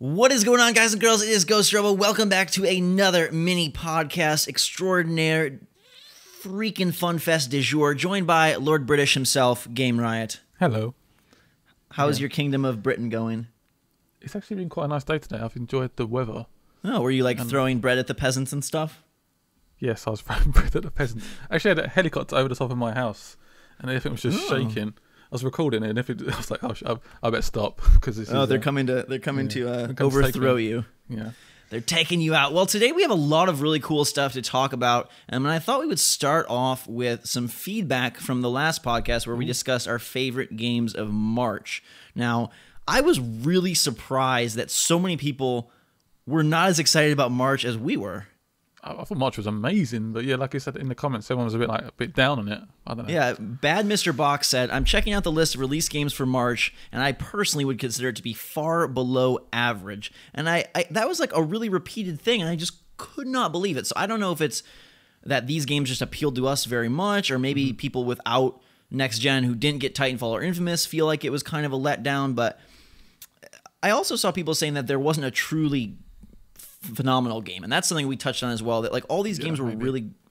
What is going on, guys and girls? It is GhostRobo. Welcome back to another mini podcast extraordinaire, freaking fun fest du jour, joined by Lord British himself, Game Riot. Hello. How's your Kingdom of Britain going? It's actually been quite a nice day today. I've enjoyed the weather. Oh, were you like throwing bread at the peasants and stuff? Yes, I was throwing bread at the peasants. Actually, I had a helicopter over the top of my house, and everything was just shaking. I was recording it, and I was like, "Oh, I better stop," because they're coming to overthrow you. Yeah, they're taking you out. Well, today we have a lot of really cool stuff to talk about, and I thought we would start off with some feedback from the last podcast where we discussed our favorite games of March. Now, I was really surprised that so many people were not as excited about March as we were. I thought March was amazing, but yeah, like I said in the comments, everyone was a bit down on it. I don't know. Yeah, Bad Mr. Box said, "I'm checking out the list of release games for March, and I personally would consider it to be far below average." And I that was like a really repeated thing, and I just could not believe it. So I don't know if it's that these games just appealed to us very much, or maybe people without next gen who didn't get Titanfall or Infamous feel like it was kind of a letdown. But I also saw people saying that there wasn't a truly phenomenal game, and that's something we touched on as well, that like all these games were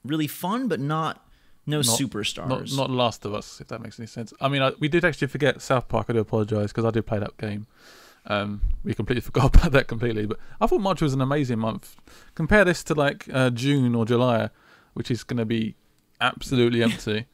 really fun, but not superstars. Not Last of Us, if that makes any sense. I mean, we did actually forget South Park. I do apologise, because I did play that game. We completely forgot about that completely, but I thought March was an amazing month. Compare this to like June or July, which is going to be absolutely empty.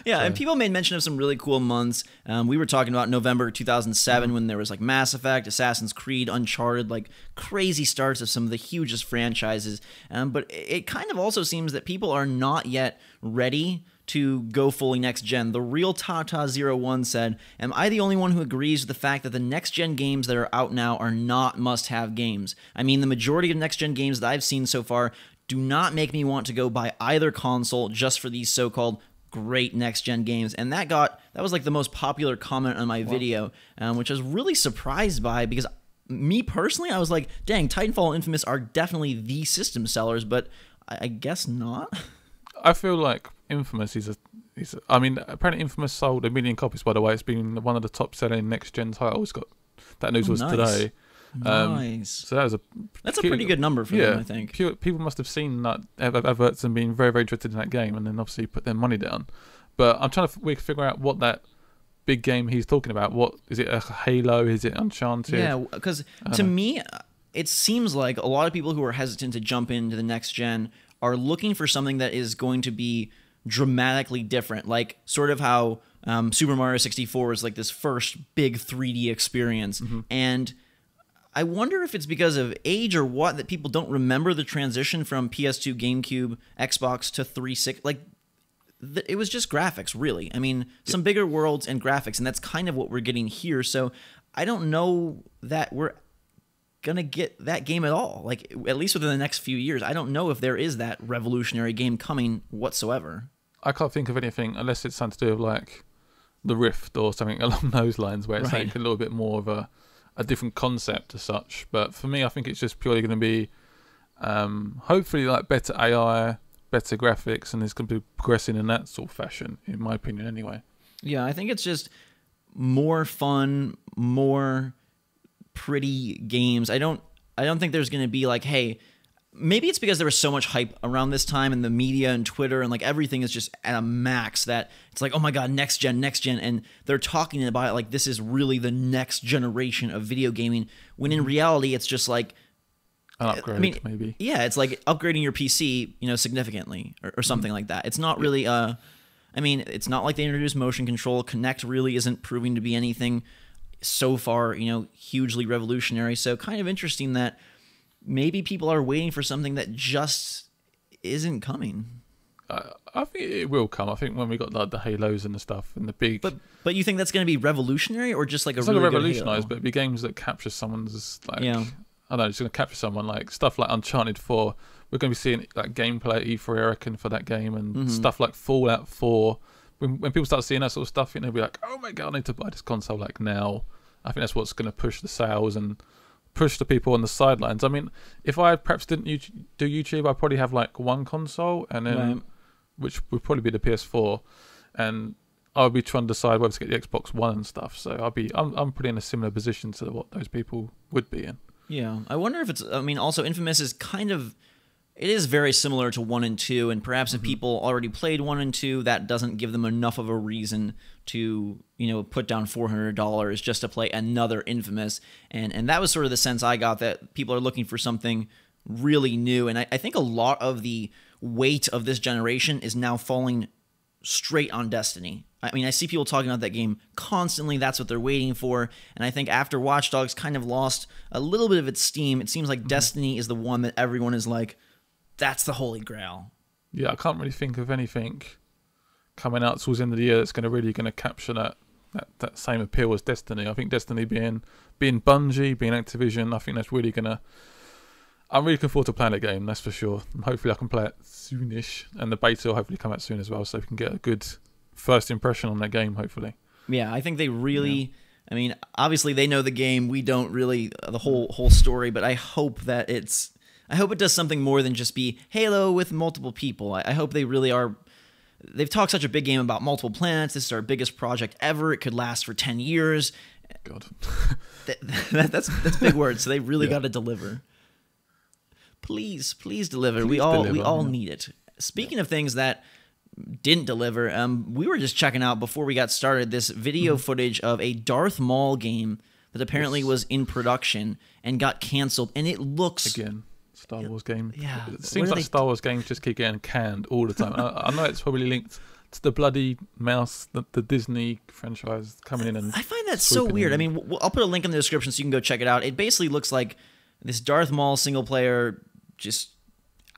Yeah, and people made mention of some really cool months. We were talking about November 2007 when there was like Mass Effect, Assassin's Creed, Uncharted, like crazy starts of some of the hugest franchises. But it kind of also seems that people are not yet ready to go fully next gen. The real Tata01 said, "Am I the only one who agrees with the fact that the next gen games that are out now are not must-have games? I mean, the majority of next gen games that I've seen so far do not make me want to go buy either console just for these so-called great next-gen games." And that was like the most popular comment on my video, which I was really surprised by, because me personally, I was like, dang, Titanfall and Infamous are definitely the system sellers, but I guess not. I feel like Infamous I mean, apparently Infamous sold 1 million copies, by the way. It's been one of the top-selling next-gen titles. That news was today. Nice. So that's a pretty good number for them, I think. People must have seen that adverts and been very, very interested in that game, and then obviously put their money down. But I'm trying to figure out what that big game he's talking about. What is it? A Halo? Is it Uncharted? Yeah, because to me, it seems like a lot of people who are hesitant to jump into the next gen are looking for something that is going to be dramatically different, like sort of how Super Mario 64 is like this first big 3D experience, and I wonder if it's because of age or what that people don't remember the transition from PS2, GameCube, Xbox to 360. Like, it was just graphics, really. I mean, some bigger worlds and graphics, and that's kind of what we're getting here. So I don't know that we're going to get that game at all. Like, at least within the next few years, I don't know if there is that revolutionary game coming whatsoever. I can't think of anything unless it's something to do with like the Rift or something along those lines, where it's like a little bit more of a different concept as such. But for me, I think it's just purely going to be hopefully like better AI, better graphics, and it's going to be progressing in that sort of fashion, in my opinion anyway. Yeah, I think it's just more fun, more pretty games. I don't think there's going to be like, hey, maybe it's because there was so much hype around this time, and the media and Twitter and like everything is just at a max, that it's like, oh my god, next gen, and they're talking about it like this is really the next generation of video gaming, when in reality it's just like an upgrade, maybe. Yeah, it's like upgrading your PC, significantly or something like that. It's not really I mean, it's not like they introduced motion control. Kinect really isn't proving to be anything so far, hugely revolutionary. So kind of interesting that maybe people are waiting for something that just isn't coming. I think it will come. I think when we got like the Halos and the stuff and the big... But you think that's going to be revolutionary, or just like it's really not going to revolutionise, but it'd be games that capture someone's like... Yeah. I don't know, it's going to capture someone, like stuff like Uncharted 4. We're going to be seeing like gameplay at E3, I reckon, for that game, and stuff like Fallout 4. When people start seeing that sort of stuff, they'll be like, oh my god, I need to buy this console like now. I think that's what's going to push the sales and push the people on the sidelines. I mean, if I perhaps didn't do YouTube, I'd probably have like one console, and then which would probably be the PS4, and I would be trying to decide whether to get the Xbox One and stuff. So I'm pretty in a similar position to what those people would be in. Yeah, I wonder if it's. I mean, also Infamous is kind of. It is very similar to 1 and 2, and perhaps if people already played 1 and 2, that doesn't give them enough of a reason to, put down $400 just to play another Infamous. And that was sort of the sense I got, that people are looking for something really new. And I think a lot of the weight of this generation is now falling straight on Destiny. I mean, I see people talking about that game constantly. That's what they're waiting for. And I think after Watch Dogs kind of lost a little bit of its steam, it seems like Destiny is the one that everyone is like, that's the holy grail. Yeah, I can't really think of anything coming out towards the end of the year that's really going to capture that same appeal as Destiny. I think Destiny being Bungie, being Activision, I think that's really going to... I'm really looking forward to playing that game, that's for sure. Hopefully I can play it soonish, and the beta will hopefully come out soon as well, so we can get a good first impression on that game, hopefully. Yeah, I think they really... Yeah. I mean, obviously they know the game. We don't really... The whole story, but I hope that it's... I hope it does something more than just be Halo with multiple people. I hope they really are... They've talked such a big game about multiple planets. This is our biggest project ever. It could last for 10 years. God. That's big words. So they really got to deliver. Please deliver. We all need it. Speaking of things that didn't deliver, we were just checking out before we got started this video footage of a Darth Maul game that apparently was in production and got canceled. And it looks... Again. Star Wars game. Yeah. It seems like Star Wars games just keep getting canned all the time. I know it's probably linked to the bloody mouse, the Disney franchise coming in. And I find that so weird. I mean, I'll put a link in the description so you can go check it out. It basically looks like this Darth Maul single player. Just,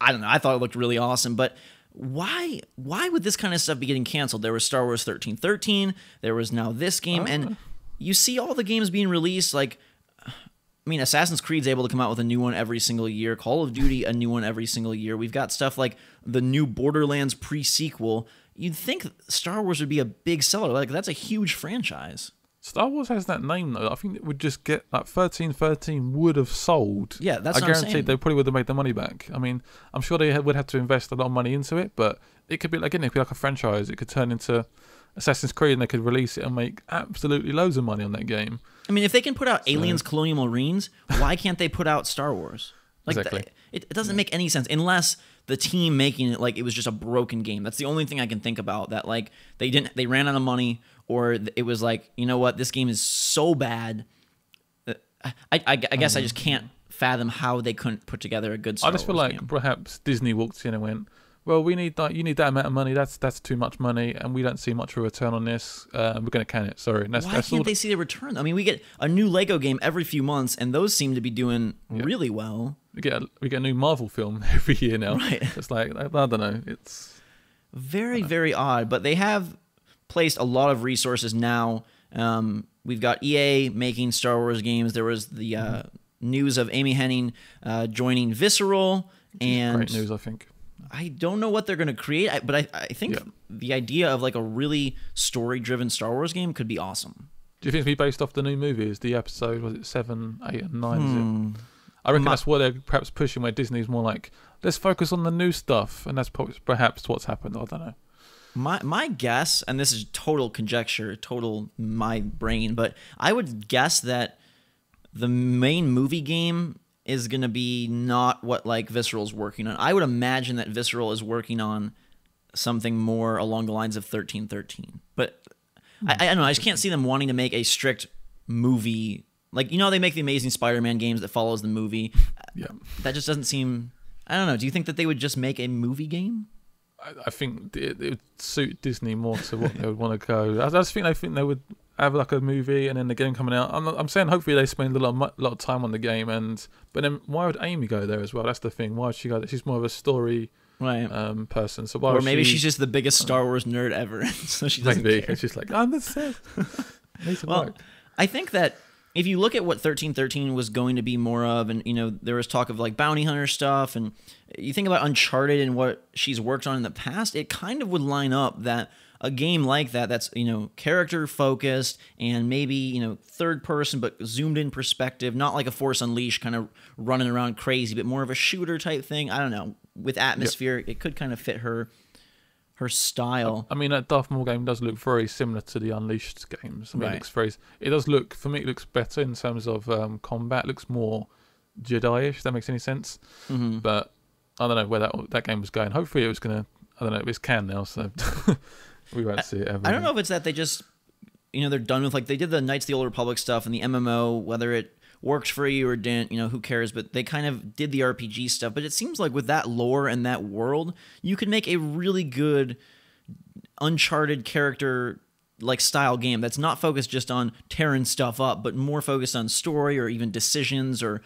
I don't know. I thought it looked really awesome, but why would this kind of stuff be getting canceled? There was Star Wars 1313. There was now this game, and you see all the games being released like. I mean, Assassin's Creed's able to come out with a new one every single year. Call of Duty, a new one every single year. We've got stuff like the new Borderlands Pre-Sequel. You'd think Star Wars would be a big seller. Like, that's a huge franchise. Star Wars has that name, though. I think it would just get, like, 1313 would have sold. Yeah, that's what I guarantee they probably would have made the money back. I mean, I'm sure they would have to invest a lot of money into it, but it could be, again, it could be like a franchise. It could turn into Assassin's Creed, and they could release it and make absolutely loads of money on that game. I mean, if they can put out Aliens Colonial Marines, why can't they put out Star Wars? Like, exactly. It doesn't make any sense unless the team making it, like, it was just a broken game. That's the only thing I can think about, that, like, they ran out of money, or it was like, you know what, this game is so bad. I guess I just can't fathom how they couldn't put together a good Star Wars game. I just feel like perhaps Disney walked in and went, well, you need that amount of money. That's too much money, and we don't see much of a return on this. We're going to can it. Sorry. Why can't they see the return? I mean, we get a new Lego game every few months, and those seem to be doing really well. We get a new Marvel film every year now. Right. It's like, I don't know. It's very, very odd. But they have placed a lot of resources now. We've got EA making Star Wars games. There was the news of Amy Hennig joining Visceral. And great news, I think. I don't know what they're going to create, but I think the idea of like a really story-driven Star Wars game could be awesome. Do you think it'll be based off the new movies? The episode, was it 7, 8, and 9? Is it? I reckon that's what they're perhaps pushing, where Disney's more like, let's focus on the new stuff, and that's perhaps what's happened. I don't know. My guess, and this is total conjecture, total my brain, but I would guess that the main movie game is going to be not what like Visceral's working on. I would imagine that Visceral is working on something more along the lines of 1313. But I don't know, I just can't see them wanting to make a strict movie. Like, you know, they make the Amazing Spider-Man games that follows the movie. Yeah. That just doesn't seem... I don't know. Do you think that they would just make a movie game? I think it would suit Disney more to what they would want to go. I just think they would have like a movie and then the game coming out. I'm saying hopefully they spend a lot of time on the game, but then why would Amy go there as well? That's the thing. Why would she go there? She's more of a story person. So why? Or maybe she's just the biggest Star Wars nerd ever, so she doesn't care. It's just like, I'm the Sith. Well, I think that if you look at what 1313 was going to be more of, and, you know, there was talk of like bounty hunter stuff, and you think about Uncharted and what she's worked on in the past, it kind of would line up that a game like that's, you know, character focused and maybe, you know, third person but zoomed in perspective, not like a Force Unleashed kind of running around crazy, but more of a shooter type thing. I don't know, with atmosphere, it could kind of fit her style. I mean, that Darth Maul game does look very similar to the Unleashed games. I mean, it looks better in terms of combat. It looks more Jedi-ish. If that makes any sense. Mm-hmm. But I don't know where that game was going. Hopefully it was gonna. I don't know. It's canned now, so we won't see it ever. I don't know if it's that they just, they're done with, like, they did the Knights of the Old Republic stuff and the MMO, whether it worked for you or didn't, who cares? But they kind of did the RPG stuff. But it seems like with that lore and that world, you could make a really good Uncharted character like style game that's not focused just on tearing stuff up, but more focused on story or even decisions, or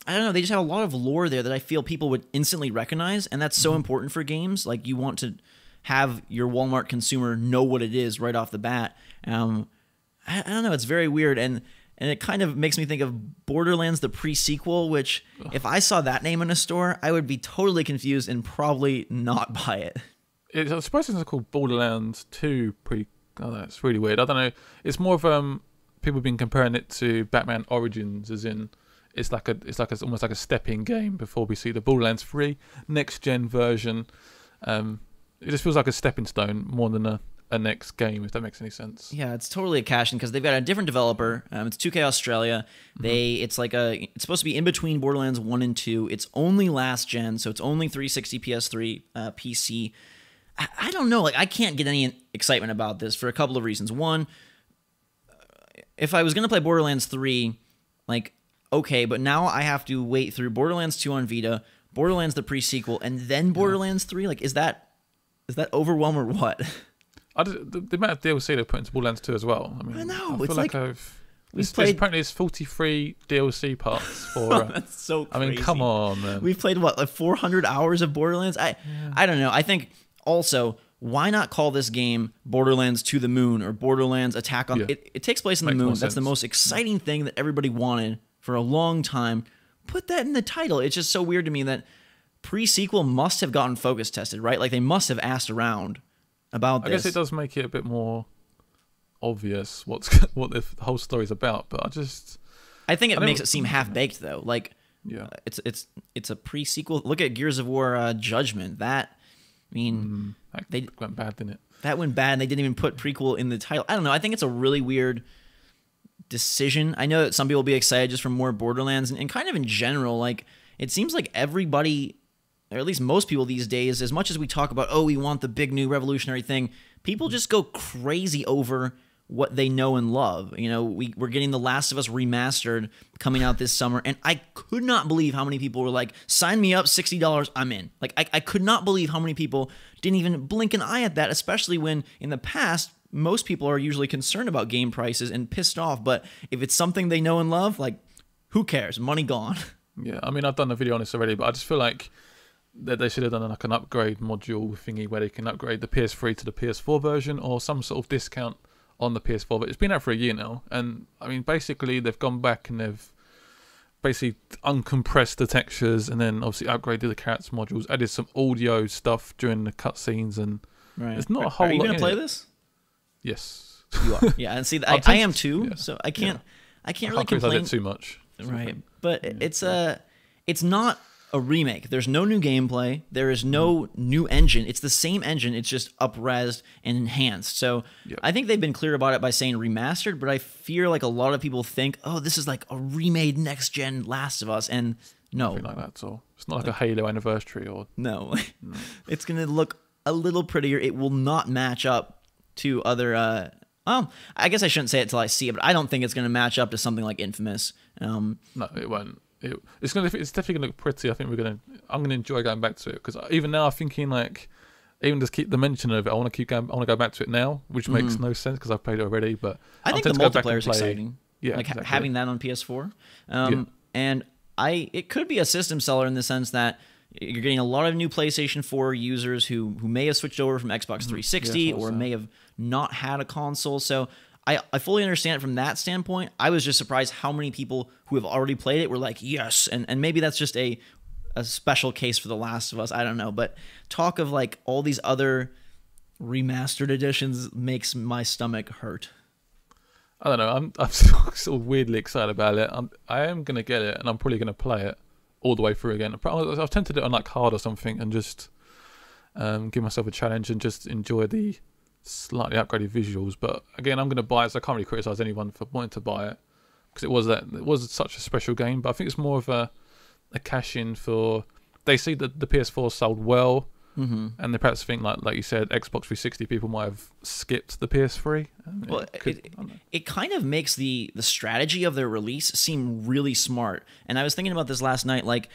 I don't know. They just have a lot of lore there that I feel people would instantly recognize, and that's so important for games. Like, you want to have your Walmart consumer know what it is right off the bat. I don't know. It's very weird, and it kind of makes me think of Borderlands the Pre-Sequel, which if I saw that name in a store, I would be totally confused and probably not buy it. I suppose it's called Borderlands 2 Oh, that's really weird. I don't know. It's more of people have been comparing it to Batman Origins, as in it's almost like a step-in game before we see the Borderlands 3 next-gen version. It just feels like a stepping stone more than a next game, if that makes any sense. Yeah, it's totally a cash-in because they've got a different developer. It's 2K Australia. It's supposed to be in between Borderlands 1 and 2. It's only last gen, so it's only 360, PS3, PC. I don't know. Like, I can't get any excitement about this for a couple of reasons. One, if I was going to play Borderlands 3, like, okay, but now I have to wait through Borderlands 2 on Vita, Borderlands the Pre-Sequel, and then Borderlands 3? Like, is that overwhelm or what? The amount of DLC they put into Borderlands 2 as well. I mean, I know. I feel like apparently it's 43 DLC parts for. That's so crazy. I mean, come on, man. We've played, what, like 400 hours of Borderlands? I don't know. I think... Also, why not call this game Borderlands to the Moon or Borderlands Attack on... It takes place on the moon. That's the most exciting thing that everybody wanted for a long time. Put that in the title. It's just so weird to me that Pre-Sequel must have gotten focus tested, right? Like, they must have asked around about this. I guess it does make it a bit more obvious what the whole story's about, but I think it makes it seem half-baked, though. Like, yeah, it's a Pre-Sequel. Look at Gears of War Judgment. That... I mean, that went bad, didn't it? That went bad, and they didn't even put prequel in the title. I don't know. I think it's a really weird decision. I know that some people will be excited just for more Borderlands, and kind of in general, like, it seems like everybody, or at least most people these days, as much as we talk about, we want the big new revolutionary thing, people just go crazy over what they know and love. We're getting The Last of Us remastered coming out this summer, and I could not believe how many people were like, sign me up, $60, I'm in. Like, I could not believe how many people didn't even blink an eye at that, especially when in the past, most people are usually concerned about game prices and pissed off, but if it's something they know and love, like, who cares? Money gone. Yeah, I mean, I've done a video on this already, but I just feel like that they should have done like an upgrade module thingy where they can upgrade the PS3 to the PS4 version, or some sort of discount on the PS4, but it's been out for a year now, and I mean, basically they've gone back and they've basically uncompressed the textures, and then obviously upgraded the character modules, added some audio stuff during the cutscenes, and it's not a whole lot. Are you gonna play this? Yes, you are. Yeah, and see, I am too. Yeah. So I can't really complain. I did too much, right? But it's not a remake. There's no new gameplay. There is no new engine. It's the same engine. It's just up-resed and enhanced. So I think they've been clear about it by saying remastered, but I fear like a lot of people think, this is like a remade next-gen Last of Us, and no. Nothing like that, so it's not like a Halo anniversary or... No. It's going to look a little prettier. It will not match up to other... I guess I shouldn't say it till I see it, but I don't think it's going to match up to something like Infamous. No, it won't. It's definitely gonna look pretty. I think I'm gonna enjoy going back to it, because even now I'm thinking, like, even just keep the mention of it, I want to go back to it now, which makes no sense because I've played it already. But I think the multiplayer is exciting. Yeah, like exactly. Having that on PS4, and it could be a system seller in the sense that you're getting a lot of new PlayStation 4 users who may have switched over from Xbox 360 or may have not had a console. So I fully understand it from that standpoint. I was just surprised how many people who have already played it were like, yes. And maybe that's just a special case for The Last of Us. I don't know. But talk of like all these other remastered editions makes my stomach hurt. I don't know. I'm still weirdly excited about it. I am going to get it, and I'm probably going to play it all the way through again. I've tempted it on like hard or something and just give myself a challenge and just enjoy the slightly upgraded visuals. But again, I'm going to buy it, so I can't really criticize anyone for wanting to buy it, because it was such a special game. But I think it's more of a cash in for. They see that the PS4 sold well, Mm-hmm. and they perhaps think like you said, Xbox 360 people might have skipped the PS3. Well, it kind of makes the strategy of their release seem really smart. And I was thinking about this last night. Like,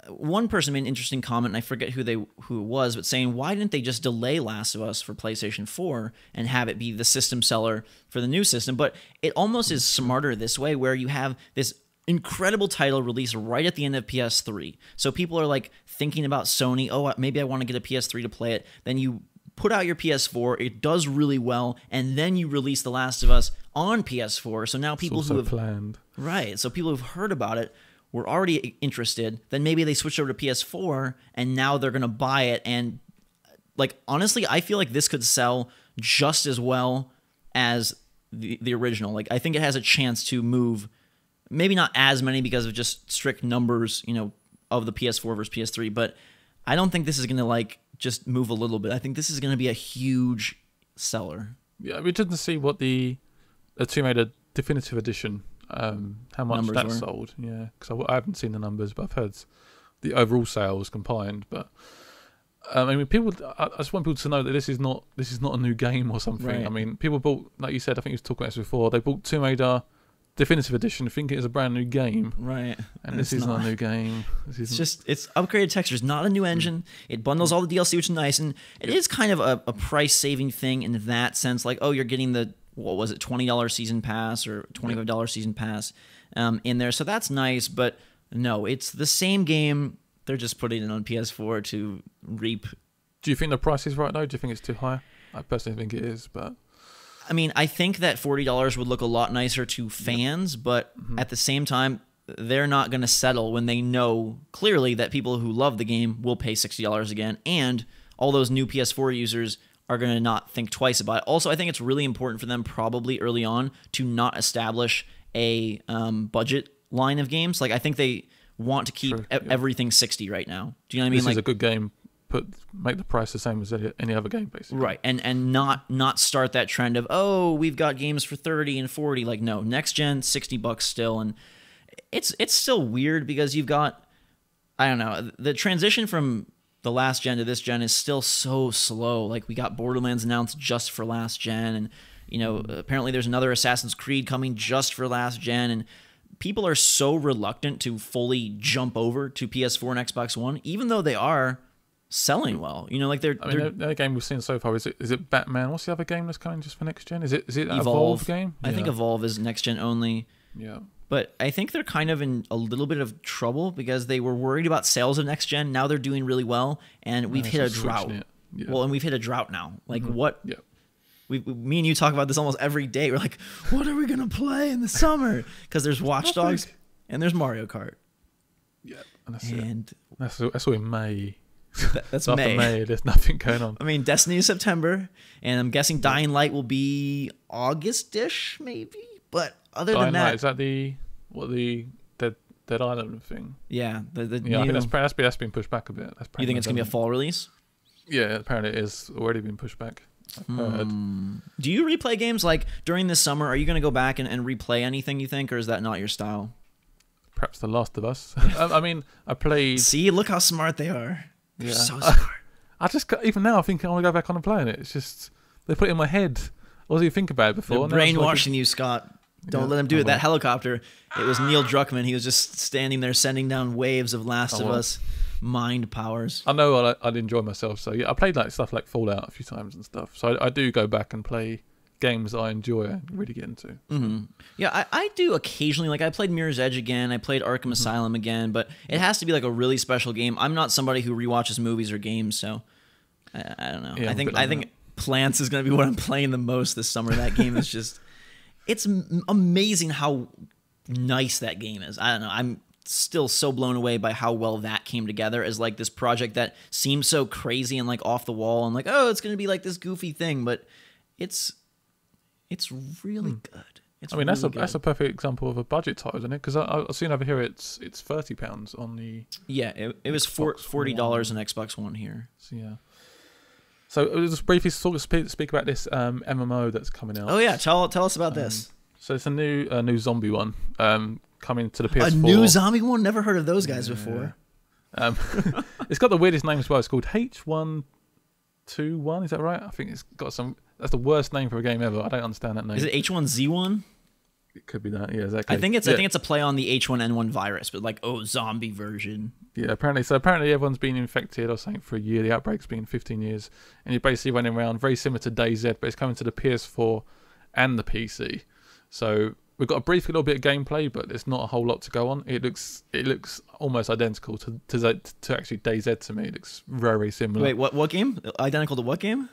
one person made an interesting comment, and I forget who it was, but saying, why didn't they just delay Last of Us for PlayStation 4 and have it be the system seller for the new system? But it almost is smarter this way, where you have this incredible title released right at the end of PS3. So people are like thinking about Sony, oh, maybe I want to get a PS3 to play it. Then you put out your PS4, it does really well, and then you release The Last of Us on PS4. So now people who have planned. Right. So people who've heard about it were already interested. Then maybe they switched over to PS4 and now they're going to buy it. And like, honestly, I feel like this could sell just as well as the original. Like, I think it has a chance to move. Maybe not as many because of just strict numbers, of the PS4 versus PS3, but I don't think this is going to like just move a little bit. I think this is going to be a huge seller. Yeah, we didn't see what the two made a definitive edition, how much Numbers that were. sold. Yeah, because I haven't seen the numbers, but I've heard the overall sales combined. But I mean, I just want people to know that this is not a new game or something. Right. I mean, people bought, like you said, I think you was talking about this before. They bought Tomb Raider definitive edition, thinking it's a brand new game, Right. and this is not a new game. It's upgraded textures, not a new engine. It bundles all the DLC, which is nice, and it is kind of a price saving thing in that sense. Like, oh, you're getting the $20 season pass or $25 season pass in there, so that's nice. But no, it's the same game. They're just putting it on PS4 to reap. Do you think the price is right though? Do you think it's too high? I personally think it is, but. I mean, I think that $40 would look a lot nicer to fans, but at the same time, they're not going to settle when they know clearly that people who love the game will pay $60 again, and all those new PS4 users are going to not think twice about it. Also, I think it's really important for them probably early on to not establish a budget line of games. Like, I think they want to keep everything 60 right now. Do you know what I mean? This is a good game. Make the price the same as any other game, basically. Right, and not start that trend of, oh, we've got games for 30 and 40. Like, no, next gen $60 still, and it's still weird because you've got, I don't know, the transition from the last gen to this gen is still so slow. Like, we got Borderlands announced just for last gen, and apparently there's another Assassin's Creed coming just for last gen, and people are so reluctant to fully jump over to PS4 and Xbox One, even though they are selling well. Like they're. I mean, the game we've seen so far is it Batman? What's the other game that's coming just for next gen? Is it Evolve game? I think Evolve is next gen only. Yeah. But I think they're kind of in a little bit of trouble because they were worried about sales of next gen. Now they're doing really well, and we've hit a drought. Yeah. Well, and we've hit a drought now. Like what? Yeah. Me and you talk about this almost every day. We're like, what are we gonna play in the summer? Because there's Watch Dogs and there's Mario Kart. Yeah, and that's all in May. That's After May. There's nothing going on. I mean, Destiny is September, and I'm guessing Dying Light will be August-ish, maybe. But other than that, is that the Dead Island thing? Yeah, I think that's been pushed back a bit. You think it's gonna be a fall release? Yeah, apparently it is already been pushed back. I've heard. Do you replay games like during this summer? Are you gonna go back and replay anything you think, or is that not your style? Perhaps The Last of Us. I mean, I played. See, look how smart they are. They're so smart. I just even now I think I want to go back on and play it. It's just they put it in my head. I wasn't even thinking about it before. They're brainwashing you, Scott. Don't let them do it. That helicopter, it was Neil Druckmann. He was just standing there sending down waves of Last of Us mind powers. I know I'd enjoy myself. So yeah, I played like stuff like Fallout a few times and stuff. So I do go back and play games I enjoy and really get into. Mm-hmm. Yeah, I do occasionally. Like I played Mirror's Edge again. I played Arkham Asylum again, but it has to be like a really special game. I'm not somebody who rewatches movies or games, so I don't know. Yeah, I think Plants is going to be what I'm playing the most this summer. That game is just, it's amazing how nice that game is. I don't know. I'm still so blown away by how well that came together as like this project that seems so crazy and like off the wall and like, oh, it's going to be like this goofy thing, but it's really good. I mean, that's a perfect example of a budget title, isn't it? Because I've seen over here it's £30 on the. Yeah, it was $40 on Xbox One here. So yeah. So just briefly speak about this MMO that's coming out. Oh yeah, tell us about this. So it's a new zombie one. coming to the PS4. A new zombie one? Never heard of those guys before. It's got the weirdest name as well. It's called H121. Is that right? I think it's got some. That's the worst name for a game ever. I don't understand that name. Is it H1Z1? It could be that. Yeah, exactly. I think it's a play on the H1N1 virus, but like zombie version. Yeah, apparently everyone's been infected or something for a year. The outbreak's been 15 years, and you're basically running around very similar to DayZ, but it's coming to the PS4 and the PC. So we've got a brief little bit of gameplay, but there's not a whole lot to go on. It looks almost identical to actually DayZ to me. It looks very similar. Wait, what game? Identical to what game?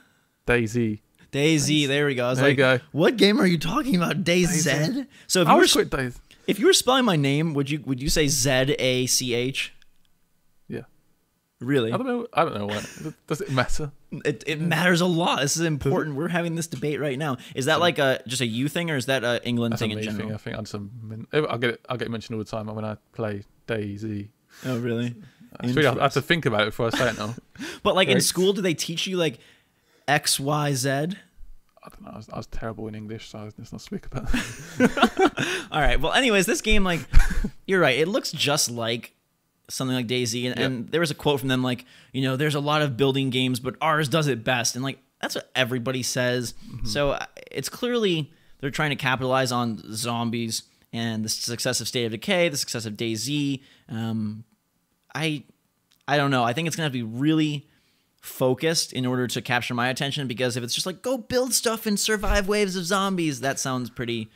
DayZ. DayZ. There we go. I was there like, you go. What game are you talking about? DayZ. So if you were spelling my name, would you say ZACH? Yeah. Really? I don't know why. Does it matter? It matters a lot. This is important. We're having this debate right now. Is that like just a you thing, or is that a England thing in general? I think I'll get it mentioned all the time when I play DayZ. Oh, really? I have to think about it before I say it now. But like in school, do they teach you like X, Y, Z? I don't know. I was terrible in English, so let's not speak about that. All right. Well, anyways, this game, like, you're right. It looks just like something like DayZ, and there was a quote from them like, there's a lot of building games, but ours does it best, and like that's what everybody says. So it's clearly they're trying to capitalize on zombies and the success of State of Decay, the success of DayZ. I don't know. I think it's gonna have to be really focused in order to capture my attention, because if it's just like go build stuff and survive waves of zombies, that sounds pretty.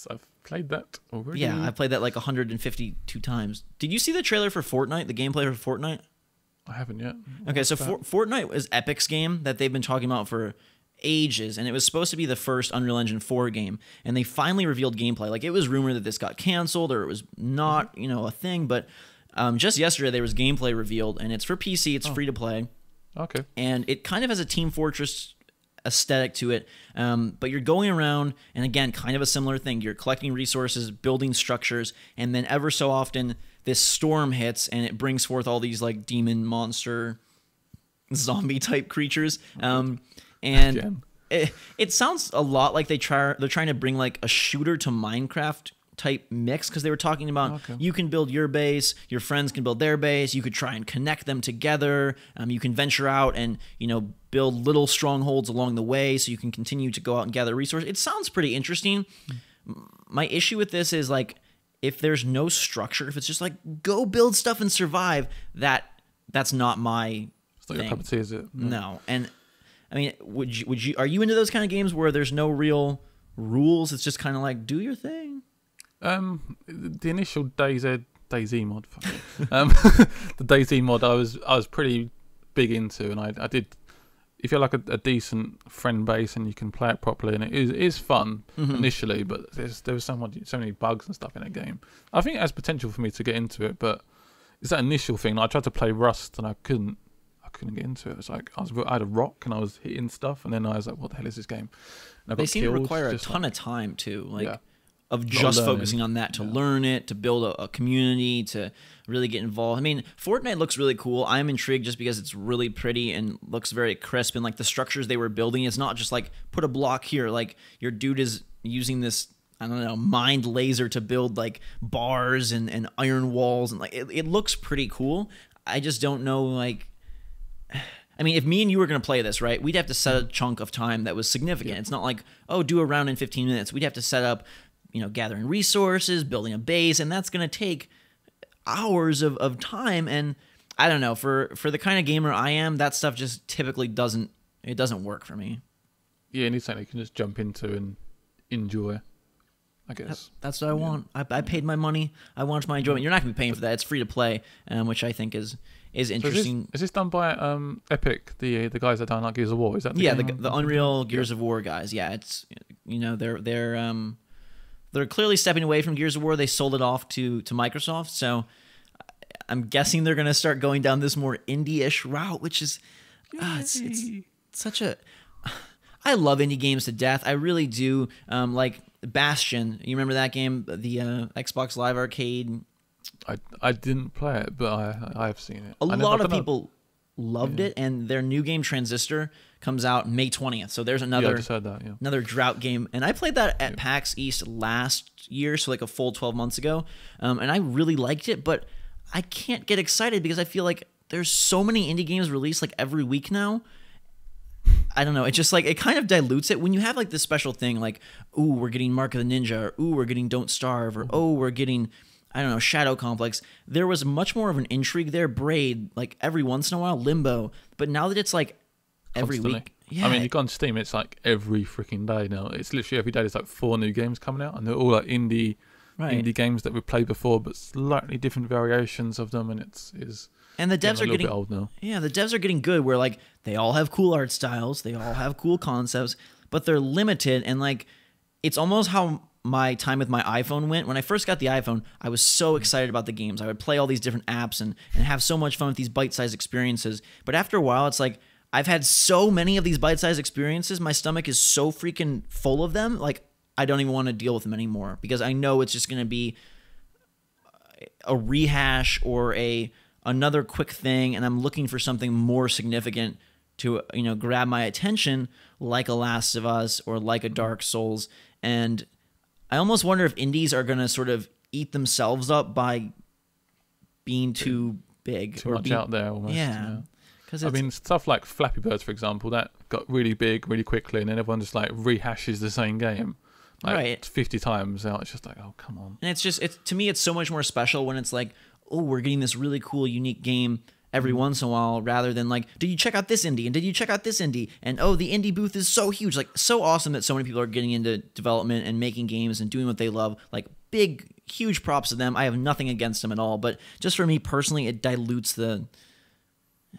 I've played that already. Yeah, I played that like 152 times. Did you see the trailer for Fortnite, the gameplay for Fortnite? I haven't yet. Okay, so Fortnite was Epic's game that they've been talking about for ages, and it was supposed to be the first Unreal Engine 4 game, and they finally revealed gameplay. Like, it was rumored that this got canceled or it was not, a thing, but just yesterday there was gameplay revealed, and it's for PC, it's free to play. Okay. And it kind of has a Team Fortress aesthetic to it, but you're going around, and again, kind of a similar thing. You're collecting resources, building structures, and then ever so often this storm hits, and it brings forth all these like demon, monster, zombie type creatures. And it sounds a lot like they're trying to bring like a shooter to Minecraft type mix, because they were talking about you can build your base, your friends can build their base, you could try and connect them together, you can venture out and build little strongholds along the way so you can continue to go out and gather resources. It sounds pretty interesting. My issue with this is like, if there's no structure, if it's just like go build stuff and survive, that's not my it's not your cup of tea, is it? No. And I mean, are you into those kind of games where there's no real rules, it's just kind of like do your thing? The initial DayZ mod, the DayZ mod, I was pretty big into, and I did. If you're like a decent friend base and you can play it properly, and it is fun initially, but there was so many bugs and stuff in that game. I think it has potential for me to get into it, but it's that initial thing. I tried to play Rust and I couldn't get into it. It's like I had a rock and I was hitting stuff, and then I was like, what the hell is this game? And they seem to require a ton of time too. Of just focusing on that, to learn it, to build a community, to really get involved. I mean, Fortnite looks really cool. I'm intrigued just because it's really pretty and looks very crisp. And like the structures they were building, it's not just like put a block here. Like your dude is using this, I don't know, mind laser to build like bars and iron walls. And like it looks pretty cool. I just don't know, like, I mean, if me and you were going to play this, right, we'd have to set a chunk of time that was significant. It's not like, do a round in 15 minutes. We'd have to set up, gathering resources, building a base, and that's going to take hours of time. And I don't know, for the kind of gamer I am, that stuff just typically doesn't work for me. Yeah, you need something you can just jump into and enjoy, I guess. That's what I want. I paid my money. I want my enjoyment. You're not going to be paying for that. It's free to play, which I think is interesting. So is this done by Epic, the guys that done like Gears of War? Is that the Unreal Gears of War guys? Yeah, it's they're clearly stepping away from Gears of War. They sold it off to Microsoft, so I'm guessing they're going to start going down this more indie-ish route, which is it's such a. I love indie games to death. I really do. Like Bastion, you remember that game, the Xbox Live Arcade? I didn't play it, but I have seen it. A lot of people loved it, and their new game Transistor comes out May 20th. So there's another I just heard that, another drought game, and I played that at PAX East last year, so like a full 12 months ago, and I really liked it, but I can't get excited because I feel like there's so many indie games released like every week now. I don't know. It just like it kind of dilutes it when you have like this special thing like, ooh, we're getting Mark of the Ninja, or ooh, we're getting Don't Starve, or oh, we're getting, I don't know, Shadow Complex. There was much more of an intrigue there. Braid, like every once in a while, Limbo, but now that it's like every week, I mean, you go on Steam, it's like every freaking day now. It's literally every day. There's like 4 new games coming out, and they're all like indie games that we've played before, but slightly different variations of them, and and the devs are getting bit old now. Yeah, the devs are getting good where like they all have cool art styles, they all have cool concepts, but they're limited, and like it's almost how my time with my iPhone went. When I first got the iPhone, I was so excited about the games. I would play all these different apps and have so much fun with these bite-sized experiences. But after a while, it's like I've had so many of these bite-sized experiences, my stomach is so freaking full of them, like I don't even want to deal with them anymore because I know it's just going to be a rehash or another quick thing, and I'm looking for something more significant to, you know, grab my attention, like a Last of Us or like a Dark Souls. And I almost wonder if indies are going to sort of eat themselves up by being too big, too much out there almost. Yeah. I mean, stuff like Flappy Birds, for example, that got really big really quickly, and then everyone just like rehashes the same game like 50 times out. It's just like, oh, come on. And it's just, to me, it's so much more special when it's like, oh, we're getting this really cool, unique game every once in a while, rather than like, did you check out this indie? And did you check out this indie? And oh, the indie booth is so huge. Like, so awesome that so many people are getting into development and making games and doing what they love. Like, big, huge props to them. I have nothing against them at all. But just for me personally, it dilutes the,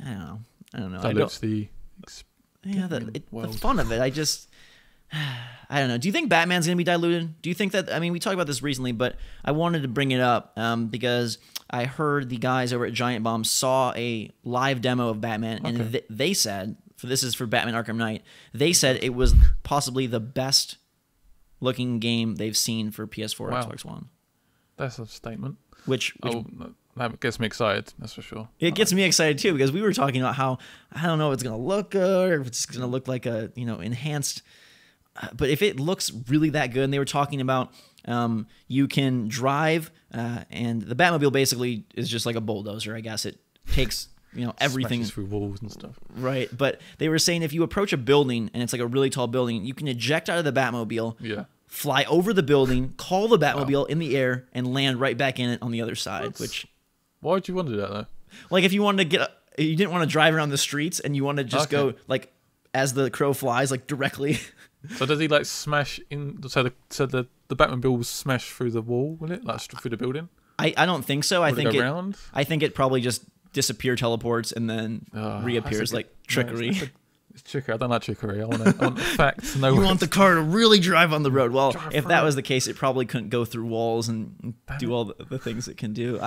I don't know. Dilutes the fun of it. I don't know. Do you think Batman's going to be diluted? Do you think that, I mean, we talked about this recently, but I wanted to bring it up because I heard the guys over at Giant Bomb saw a live demo of Batman, and they said, this is for Batman Arkham Knight, they said it was possibly the best looking game they've seen for PS4 or Xbox One. That's a statement. Which that gets me excited, that's for sure. It gets me excited too, because we were talking about how, I don't know if it's going to look good or if it's going to look like a, enhanced. But if it looks really that good, and they were talking about you can drive, and the Batmobile basically is just like a bulldozer, I guess. It takes, everything. Smashes through walls and stuff. Right. But they were saying if you approach a building, and it's like a really tall building, you can eject out of the Batmobile, fly over the building, call the Batmobile in the air, and land right back in it on the other side. Why would you want to do that, though? Like if you wanted to you didn't want to drive around the streets, and you want to just go, like, as the crow flies, like, directly... So does he like smash in? So the Batmobile will smash through the wall, will it? Like through the building? I don't think so. I think it probably just teleports, and then reappears like trickery. No, it's trickery. I don't like trickery. I want facts. No, you want the car to really drive on the road. Well, if that was the case, it probably couldn't go through walls and do all the things it can do.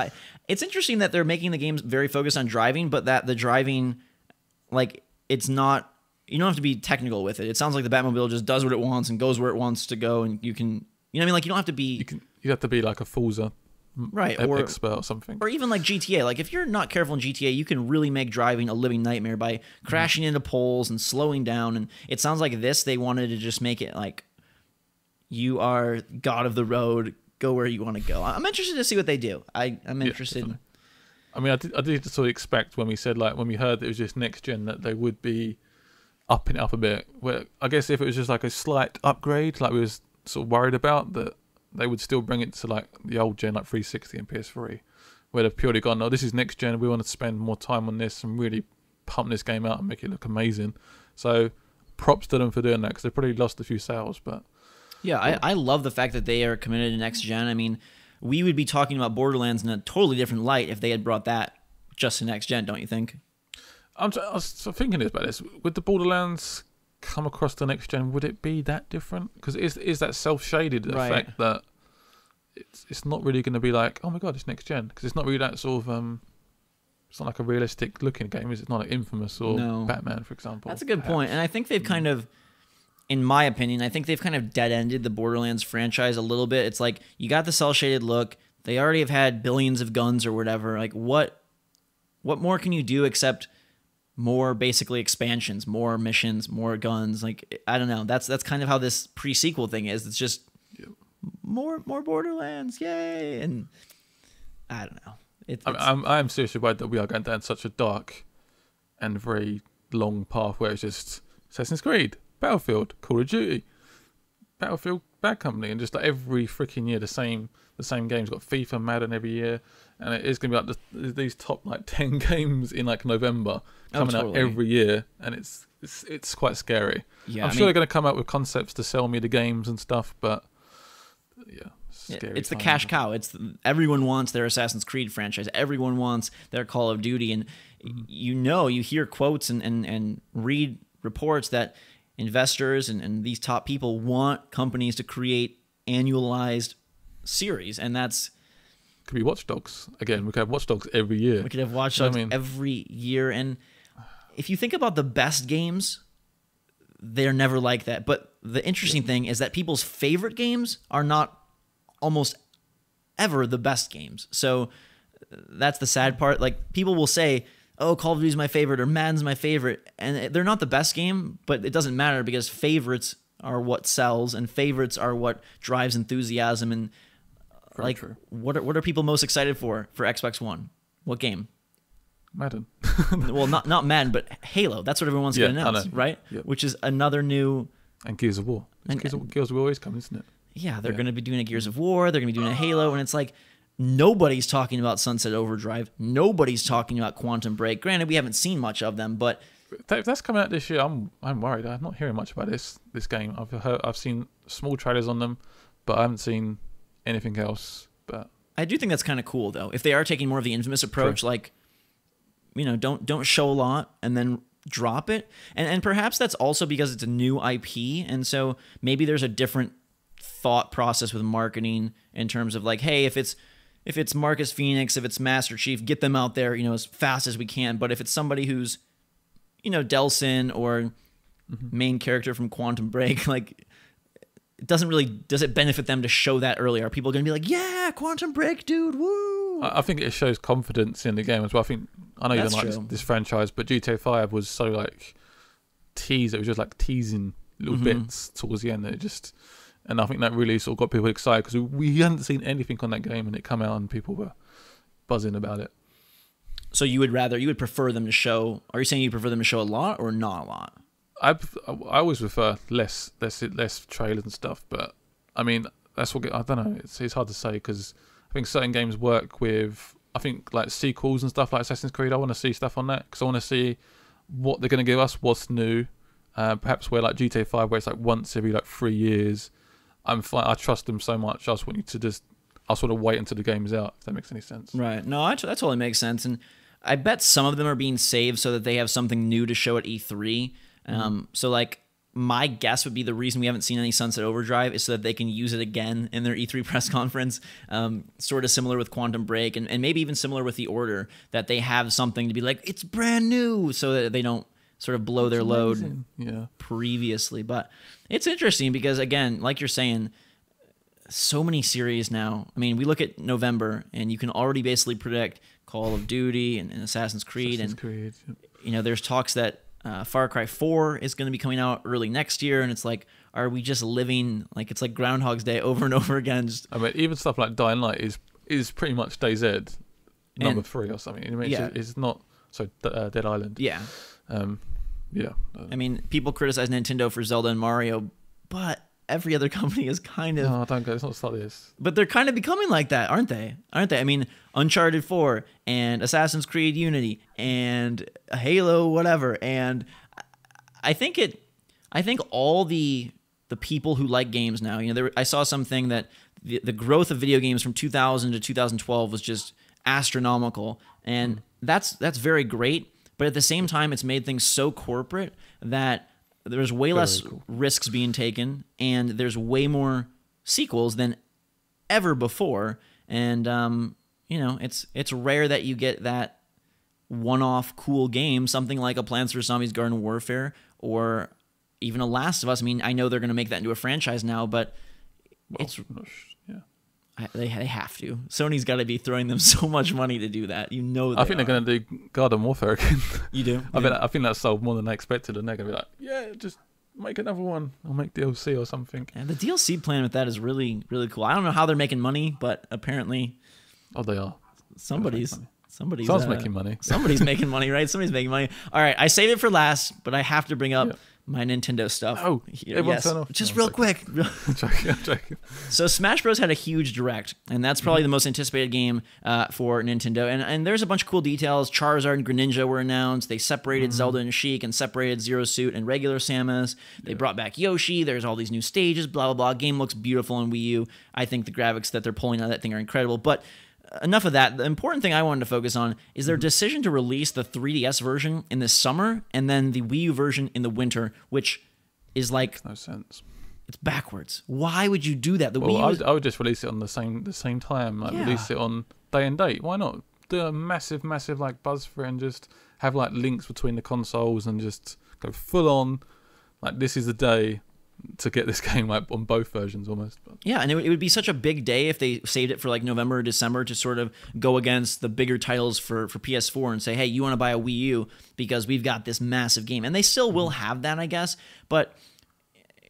It's interesting that they're making the games very focused on driving, but that the driving, like, it's not. You don't have to be technical with it. It sounds like the Batmobile just does what it wants and goes where it wants to go, and you can, what I mean? Like, you don't have to be... You have to be like a Forza expert or something. Or even like GTA. Like, if you're not careful in GTA, you can really make driving a living nightmare by crashing into poles and slowing down. And it sounds like they wanted to just make it like, you are god of the road, go where you want to go. I'm interested to see what they do. I'm interested. Definitely. I mean, I did sort of expect when we heard that it was just next gen that they would be upping it up a bit. Where I guess if it was just like a slight upgrade, like we was sort of worried about, that they would still bring it to like the old gen, like 360 and PS3, where they've purely gone, oh, this is next gen, we want to spend more time on this and really pump this game out and make it look amazing. So props to them for doing that, because they probably lost a few sales. But yeah, I love the fact that they are committed to next gen. I mean, we would be talking about Borderlands in a totally different light if they had brought that just to next gen, don't you think? I was thinking about this. Would the Borderlands come across the next gen? Would it be that different? Because is that self-shaded effect that it's not really going to be like, oh my god, it's next gen? Because it's not really that sort of it's not like a realistic looking game, is it? It's not like Infamous or Batman, for example. That's a good point, and I think they've kind of, in my opinion, I think they've kind of dead-ended the Borderlands franchise a little bit. It's like, you got the cel-shaded look. They already have had billions of guns or whatever. Like, what more can you do except more basically expansions, more missions, more guns. Like, I don't know. That's kind of how this pre-sequel thing is. It's just more Borderlands, yay! And I don't know. I'm seriously worried that we are going down such a dark and very long path where it's just Assassin's Creed, Battlefield, Call of Duty, Battlefield, Bad Company, and just like every freaking year the same games. Got FIFA, Madden every year, and it is going to be like these top like 10 games in like November coming out every year, and it's quite scary. Yeah, I'm sure they're going to come out with concepts to sell me the games and stuff, but yeah. It's the cash cow. Everyone wants their Assassin's Creed franchise. Everyone wants their Call of Duty, and you hear quotes and read reports that investors and these top people want companies to create annualized series, and that's could be Watch Dogs again. We could have Watch Dogs every year. We could have Watch Dogs every year, and if you think about the best games, they're never like that. But the interesting thing is that people's favorite games are not almost ever the best games. So that's the sad part. Like, people will say, oh, Call of Duty's my favorite or Madden's my favorite, and they're not the best game, but it doesn't matter because favorites are what sells, and favorites are what drives enthusiasm. And very true. What are people most excited for Xbox One? What game? Madden. Well, not Madden, but Halo. That's what everyone's going to announce, right? Yep. Which is another new... And Gears of War. Gears of War always coming, isn't it? Yeah, they're going to be doing a Gears of War. They're going to be doing a Halo. And it's like, nobody's talking about Sunset Overdrive. Nobody's talking about Quantum Break. Granted, we haven't seen much of them, but... If that's coming out this year, I'm worried. I'm not hearing much about this game. I've seen small trailers on them, but I haven't seen anything else. But I do think that's kind of cool, though. If they are taking more of the Infamous approach, like, don't show a lot and then drop it. And perhaps that's also because it's a new IP, and so maybe there's a different thought process with marketing in terms of like, hey, if it's Marcus Phoenix, if it's Master Chief, get them out there, as fast as we can. But if it's somebody who's, Delsin or main character from Quantum Break, like, does it benefit them to show that early? Are people going to be like, yeah, Quantum Break, dude, woo? I think it shows confidence in the game as well. I know you don't like this franchise, but GTA 5 was so like it was just like teasing little bits towards the end that and I think that really sort of got people excited because we hadn't seen anything on that game, and it came out and people were buzzing about it. So you would prefer them to show? Are you saying you prefer them to show a lot or not a lot? I always prefer less trailers and stuff, but I mean that's what I don't know. It's hard to say because I think certain games work with like sequels and stuff like Assassin's Creed. I want to see stuff on that because I want to see what they're going to give us, what's new. Perhaps where like GTA 5, where it's like once every like 3 years. I'm fine. I trust them so much. I just want you to I'll sort of wait until the game is out, if that makes any sense. Right. No, that totally makes sense. And I bet some of them are being saved so that they have something new to show at E3. So like my guess would be the reason we haven't seen any Sunset Overdrive is so that they can use it again in their E3 press conference. Sort of similar with Quantum Break and maybe even similar with The Order, that they have something to be like, it's brand new, so that they don't sort of blow their load previously. But it's interesting because, again, like you're saying, so many series now. I mean, we look at November, and you can already basically predict Call of Duty and Assassin's Creed. There's talks that Far Cry 4 is going to be coming out early next year, and it's like, are we just living like it's like Groundhog's Day over and over again? I mean, even stuff like Dying Light is pretty much DayZ number 3 or something. I mean, it's not Dead Island. Yeah. I mean, people criticize Nintendo for Zelda and Mario, but every other company is kind of... No, don't go. It's not like this. But they're kind of becoming like that, aren't they? I mean, Uncharted 4 and Assassin's Creed Unity and Halo whatever. And I think all the people who like games now, I saw something that the growth of video games from 2000 to 2012 was just astronomical. And that's very great. But at the same time, it's made things so corporate that there's way less risks being taken, and there's way more sequels than ever before. And it's rare that you get that one-off cool game, something like a Plants vs Zombies Garden Warfare, or even a Last of Us. I mean, I know they're going to make that into a franchise now, but They have to. Sony's got to be throwing them so much money to do that. I think they're going to do Garden Warfare again. You do? I think that sold more than they expected, and they're going to be like, yeah, just make another one. I'll make DLC or something. And the DLC plan with that is really, really cool. I don't know how they're making money, but apparently... Oh, they are. Someone's making money. Somebody's making money, right? Somebody's making money. All right, I saved it for last, but I have to bring up my Nintendo stuff. Oh, here. Yes. Turn off. Just real quick. I'm joking. So Smash Bros. Had a huge direct, and that's probably the most anticipated game for Nintendo. And there's a bunch of cool details. Charizard and Greninja were announced. They separated Zelda and Sheik and separated Zero Suit and regular Samus. They brought back Yoshi. There's all these new stages, blah, blah, blah. Game looks beautiful on Wii U. I think the graphics that they're pulling out of that thing are incredible. But enough of that. The important thing I wanted to focus on is their decision to release the 3DS version in the summer and then the Wii U version in the winter, which is like... Makes no sense. It's backwards. Why would you do that? I would just release it on the same time. Release it on day and date. Why not? Do a massive like buzz for it and just have like links between the consoles and just go full on. Like this is the day to get this game like on both versions almost. Yeah, and it would be such a big day if they saved it for like November or December to sort of go against the bigger titles for PS4 and say, hey, you want to buy a Wii U because we've got this massive game. And they still will have that, I guess, but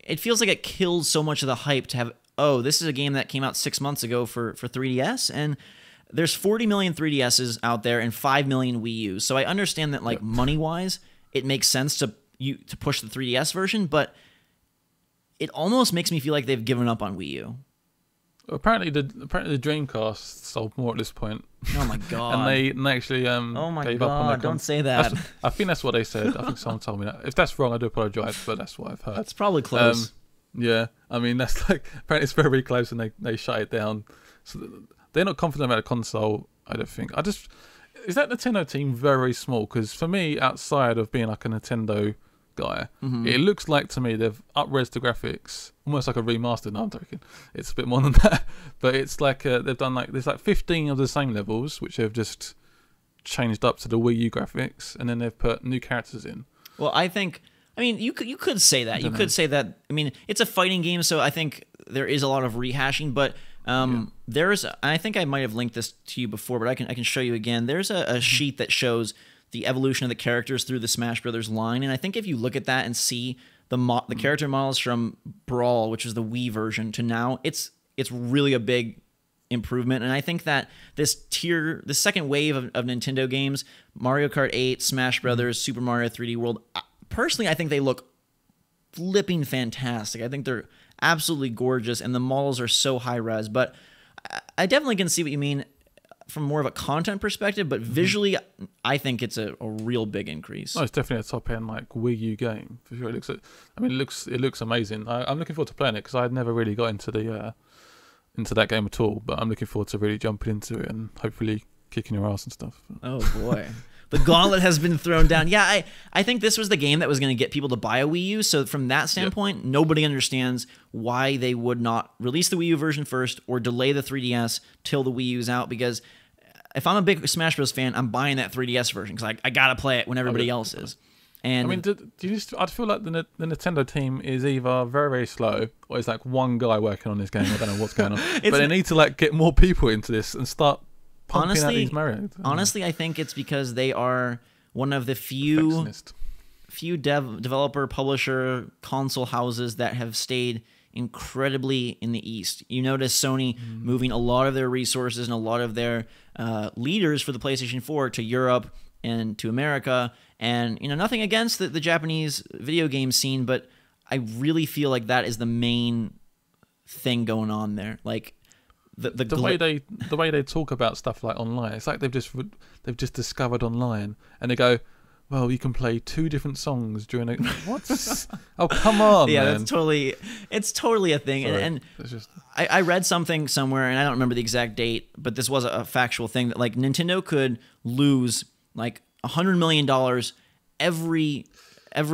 it feels like it kills so much of the hype to have, oh, this is a game that came out 6 months ago for 3DS, and there's 40 million 3DSs out there and 5 million Wii U's. So I understand that like money-wise, it makes sense to push the 3DS version, but it almost makes me feel like they've given up on Wii U. Apparently the Dreamcast sold more at this point. Oh my god! and they actually oh my gave god! Up on Don't say that. I think that's what they said. I think someone told me that. If that's wrong, I do apologise, but that's what I've heard. It's probably close. Yeah, I mean that's like apparently it's very, very close, and they shut it down. So they're not confident about a console. I don't think. Is that Nintendo team very small? Because for me, outside of being like a Nintendo guy, it looks like to me they've up-res the graphics almost like a remastered. No, I'm joking, it's a bit more than that, but it's like they've done like there's like 15 of the same levels which have just changed up to the Wii U graphics, and then they've put new characters in. Well, I mean you could say that. You could say that. I mean, it's a fighting game, so I think there is a lot of rehashing, but there's, I think I might have linked this to you before, but I can show you again. There's a sheet that shows the evolution of the characters through the Smash Brothers line, and I think if you look at that and see the character models from Brawl, which is the Wii version, to now, it's really a big improvement. And I think that the second wave of Nintendo games, Mario Kart 8, Smash Brothers, Super Mario 3D World, personally, I think they look flipping fantastic. I think they're absolutely gorgeous, and the models are so high res. But I definitely can see what you mean from more of a content perspective, but visually, I think it's a real big increase. Oh, it's definitely a top end like Wii U game for sure. It looks amazing. I'm looking forward to playing it because I had never really got into that game at all. But I'm looking forward to really jumping into it and hopefully kicking your ass and stuff. Oh boy. The gauntlet has been thrown down. Yeah, I think this was the game that was going to get people to buy a Wii U. So from that standpoint, nobody understands why they would not release the Wii U version first or delay the 3DS till the Wii U's out. Because if I'm a big Smash Bros. Fan, I'm buying that 3DS version because I got to play it when everybody else is. And I mean, I feel like the Nintendo team is either very, very slow or it's like one guy working on this game. I don't know what's going on. But they need to like get more people into this and start pumping out these Mario. Honestly, I think it's because they are one of the few developer, publisher, console houses that have stayed incredibly in the East. You notice Sony moving a lot of their resources and a lot of their leaders for the PlayStation 4 to Europe and to America. And nothing against the Japanese video game scene, but I really feel like that is the main thing going on there. Like the way they talk about stuff like online, it's like they've just discovered online, and they go, well, you can play 2 different songs during a what? Oh, come on! Yeah, man. It's totally a thing. Sorry, and I read something somewhere, and I don't remember the exact date, but this was a factual thing that like Nintendo could lose like $100 million every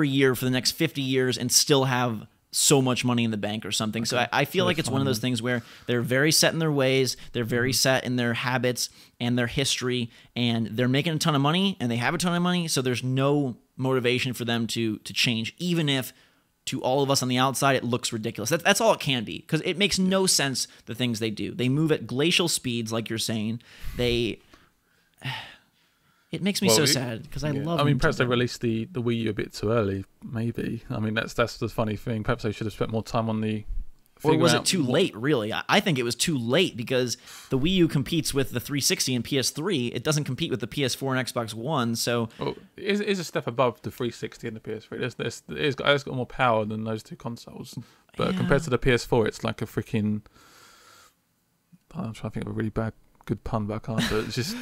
year for the next 50 years and still have so much money in the bank or something. Okay. So I feel like it's one of those things where they're very set in their ways, they're very set in their habits and their history, and they're making a ton of money and they have a ton of money, so there's no motivation for them to change, even if to all of us on the outside, it looks ridiculous. That's all it can be, because it makes no sense, the things they do. They move at glacial speeds, like you're saying. It makes me so sad, because I love I mean, perhaps they Nintendo. released the Wii U a bit too early, maybe. I mean, that's the funny thing. Perhaps they should have spent more time on the... Or was it too late, really? I think it was too late, because the Wii U competes with the 360 and PS3. It doesn't compete with the PS4 and Xbox One, so... Well, it is a step above the 360 and the PS3. It's got more power than those two consoles. But compared to the PS4, it's like a freaking... I'm trying to think of a really good pun, but I can't do it. It's just...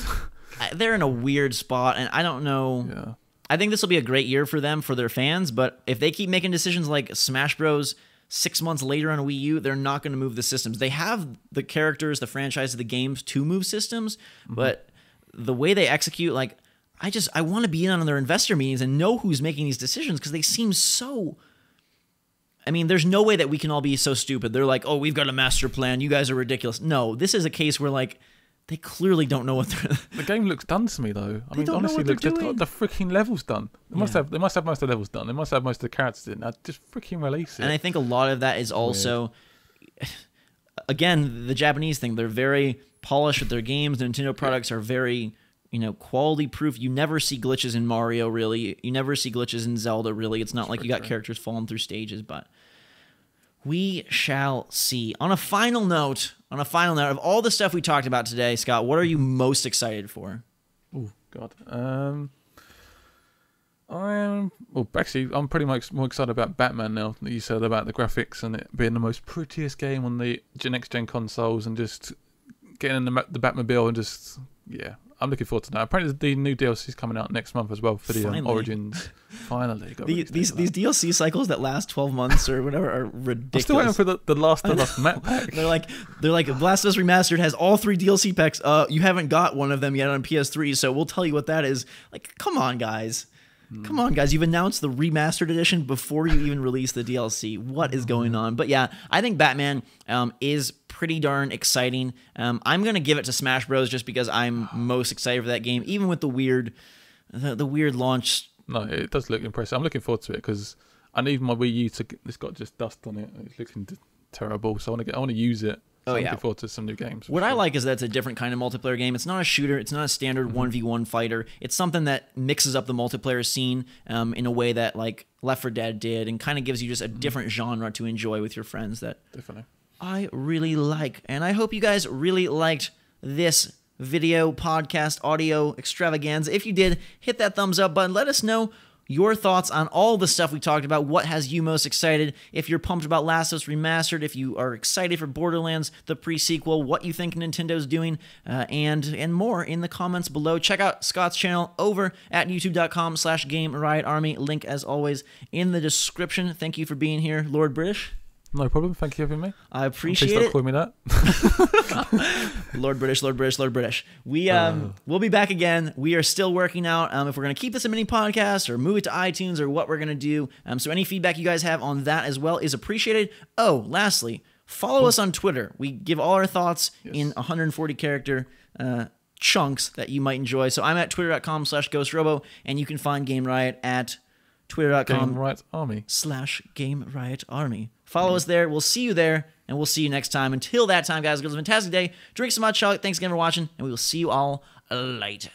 They're in a weird spot, and I don't know... Yeah. I think this will be a great year for them, for their fans, but if they keep making decisions like Smash Bros. 6 months later on Wii U, they're not going to move the systems. They have the characters, the franchise of the games to move systems, but the way they execute, like, I want to be in on their investor meetings and know who's making these decisions, because they seem so... I mean, there's no way that we can all be so stupid. They're like, oh, we've got a master plan. You guys are ridiculous. No, this is a case where, like, they clearly don't know what they're... The game looks done to me, though. I mean, don't know honestly, what they're they've doing. got the freaking levels done. They must have most of the levels done. They must have most of the characters in. Now, just freaking release it. And I think a lot of that is also, again, the Japanese thing. They're very polished with their games. The Nintendo products are very, quality proof. You never see glitches in Mario, really. You never see glitches in Zelda, really. It's not like you got characters falling through stages, but we shall see. On a final note, of all the stuff we talked about today, Scott, what are you most excited for? Oh God. I'm pretty much more excited about Batman now that you said about the graphics and it being the most prettiest game on the next gen consoles, and just getting in the Batmobile and just I'm looking forward to that. Apparently the new DLC is coming out next month as well for the Origins. Finally, These DLC cycles that last 12 months or whatever are ridiculous. I'm still waiting for the Last of Us map pack. They're like Last of Us Remastered has all 3 DLC packs. You haven't got one of them yet on PS3, so we'll tell you what that is. Like, come on, guys. Come on, guys. You've announced the remastered edition before you even release the DLC. What is going on? But yeah, I think Batman is pretty darn exciting. I'm going to give it to Smash Bros. Just because I'm most excited for that game, even with the weird launch. No, it does look impressive. I'm looking forward to it because I need my Wii U to... It's got just dust on it. It's looking terrible, so I want to use it. So I'm looking forward to some new games. What I like is that it's a different kind of multiplayer game. It's not a shooter. It's not a standard 1v1 fighter. It's something that mixes up the multiplayer scene in a way that like Left 4 Dead did, and kind of gives you just a different genre to enjoy with your friends that Definitely. I really like. And I hope you guys really liked this video, podcast, audio extravaganza. If you did, hit that thumbs up button. Let us know your thoughts on all the stuff we talked about. What has you most excited? If you're pumped about Last of Us Remastered, if you are excited for Borderlands The Pre-Sequel, what you think Nintendo's doing, and more in the comments below. Check out Scott's channel over at youtube.com/GameRiotArmy. Link, as always, in the description. Thank you for being here, Lord British. No problem. Thank you for having me. I appreciate Please it. stop calling me that. Lord British. We'll be back again. We are still working out if we're going to keep this a mini podcast or move it to iTunes or what we're going to do. So any feedback you guys have on that as well is appreciated. Oh, lastly, follow us on Twitter. We give all our thoughts in 140 character chunks that you might enjoy. So I'm at twitter.com/GhostRobo, and you can find Game Riot at twitter.com/GameRiotArmy. Follow us there. We'll see you there, and we'll see you next time. Until that time, guys, it was a fantastic day. Drink some hot chocolate. Thanks again for watching, and we will see you all later.